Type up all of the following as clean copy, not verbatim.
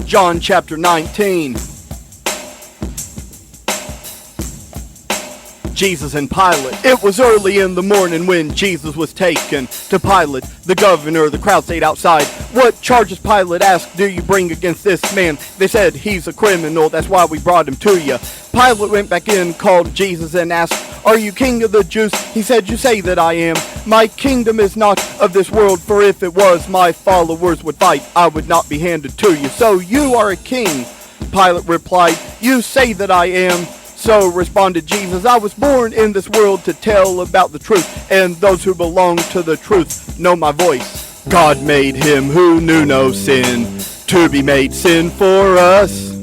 John chapter 19. Jesus and Pilate. It was early in the morning when Jesus was taken to Pilate, the governor. The crowd stayed outside. What charges, Pilate asked, do you bring against this man? They said, he's a criminal, that's why we brought him to you. Pilate went back in, called Jesus, and asked, are you king of the Jews? He said, you say that I am. My kingdom is not of this world, for if it was, my followers would fight. I would not be handed to you. So you are a king. Pilate replied, you say that I am. So responded Jesus, I was born in this world to tell about the truth, and those who belong to the truth know my voice. God made him who knew no sin to be made sin for us.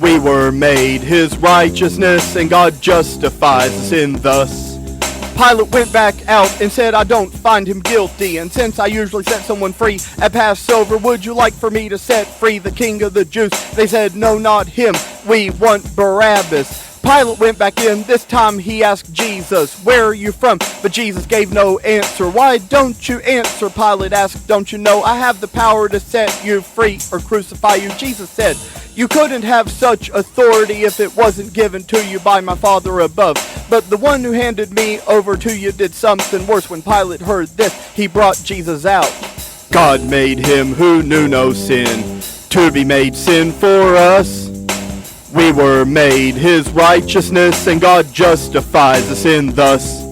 We were made his righteousness, and God justifies us in thus. Pilate went back out and said, I don't find him guilty, and since I usually set someone free at Passover, would you like for me to set free the king of the Jews? They said, no, not him. We want Barabbas. Pilate went back in. This time he asked Jesus, where are you from? But Jesus gave no answer. Why don't you answer? Pilate asked, don't you know I have the power to set you free or crucify you? Jesus said, you couldn't have such authority if it wasn't given to you by my Father above. But the one who handed me over to you did something worse. When Pilate heard this, he brought Jesus out. God made him who knew no sin to be made sin for us. We were made his righteousness, and God justifies us in thus.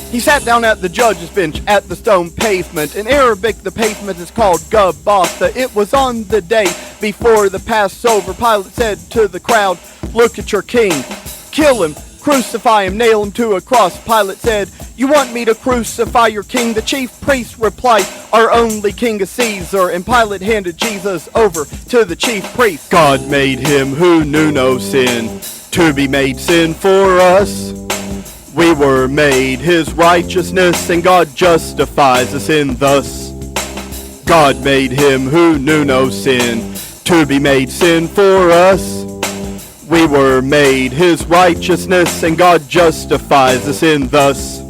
He sat down at the judge's bench at the stone pavement. In Arabic, the pavement is called Gabbatha. It was on the day before the Passover. Pilate said to the crowd, look at your king. Kill him, crucify him, nail him to a cross. Pilate said, you want me to crucify your king? The chief priest replied, our only king is Caesar. And Pilate handed Jesus over to the chief priest. God made him who knew no sin to be made sin for us. We were made his righteousness, and God justifies us in thus. God made him who knew no sin to be made sin for us. We were made his righteousness, and God justifies us in thus.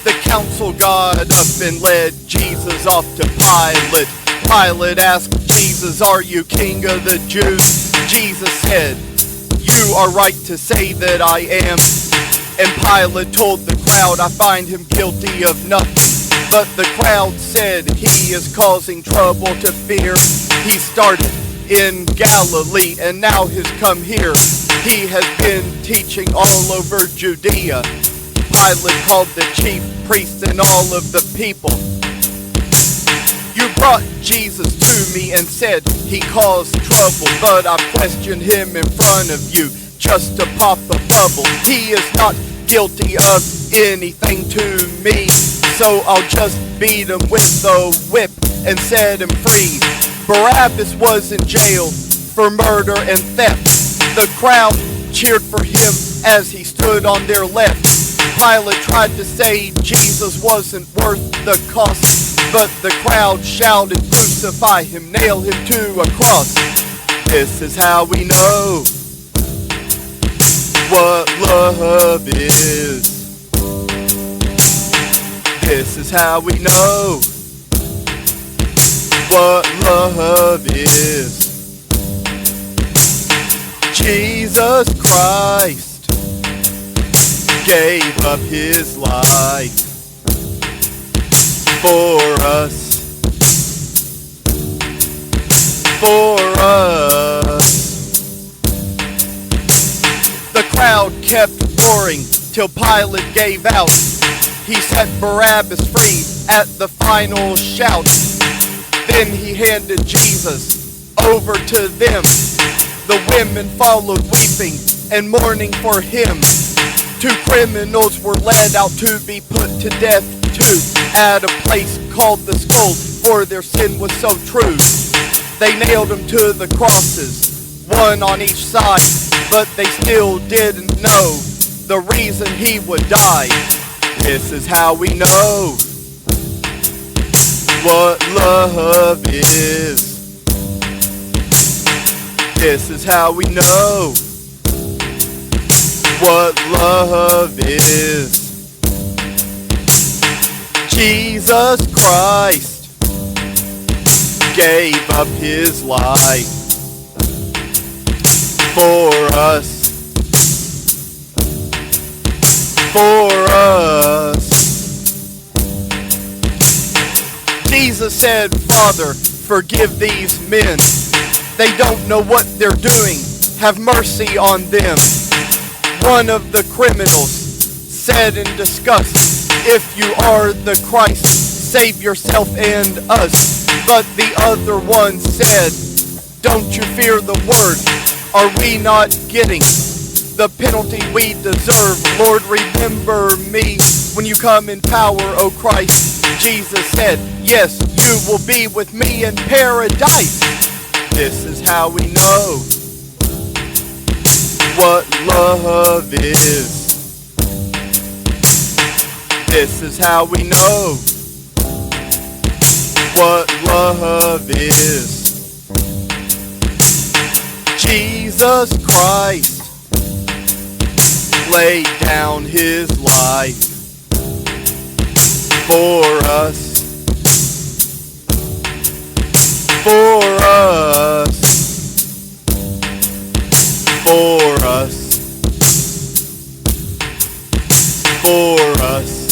The council got up and led Jesus off to Pilate. Pilate asked Jesus, are you king of the Jews? Jesus said, you are right to say that I am. And Pilate told the crowd, I find him guilty of nothing. But the crowd said, he is causing trouble to fear. He started in Galilee and now has come here. He has been teaching all over Judea. Pilate called the chief priests and all of the people. You brought Jesus to me and said he caused trouble, but I questioned him in front of you just to pop a bubble. He is not guilty of anything to me, so I'll just beat him with the whip and set him free. Barabbas was in jail for murder and theft. The crowd cheered for him as he stood on their left. Pilate tried to say Jesus wasn't worth the cost, but the crowd shouted, crucify him, nail him to a cross. This is how we know what love is. This is how we know what love is. Jesus Christ gave up his life for us, for us. The crowd kept roaring till Pilate gave out. He set Barabbas free at the final shout. Then he handed Jesus over to them. The women followed weeping and mourning for him. 2 criminals were led out to be put to death too, at a place called the Skull, for their sin was so true. They nailed him to the crosses, one on each side, but they still didn't know the reason he would die. This is how we know what love is. This is how we know what love is. Jesus Christ gave up his life for us. For us. Jesus said, Father, forgive these men. They don't know what they're doing. Have mercy on them. One of the criminals said in disgust, if you are the Christ, save yourself and us. But the other one said, don't you fear the word? Are we not getting the penalty we deserve? Lord, remember me when you come in power, O Christ. Jesus said, yes, you will be with me in paradise. This is how we know what love is. This is how we know what love is. Jesus Christ laid down his life for us. For us. For us. For us.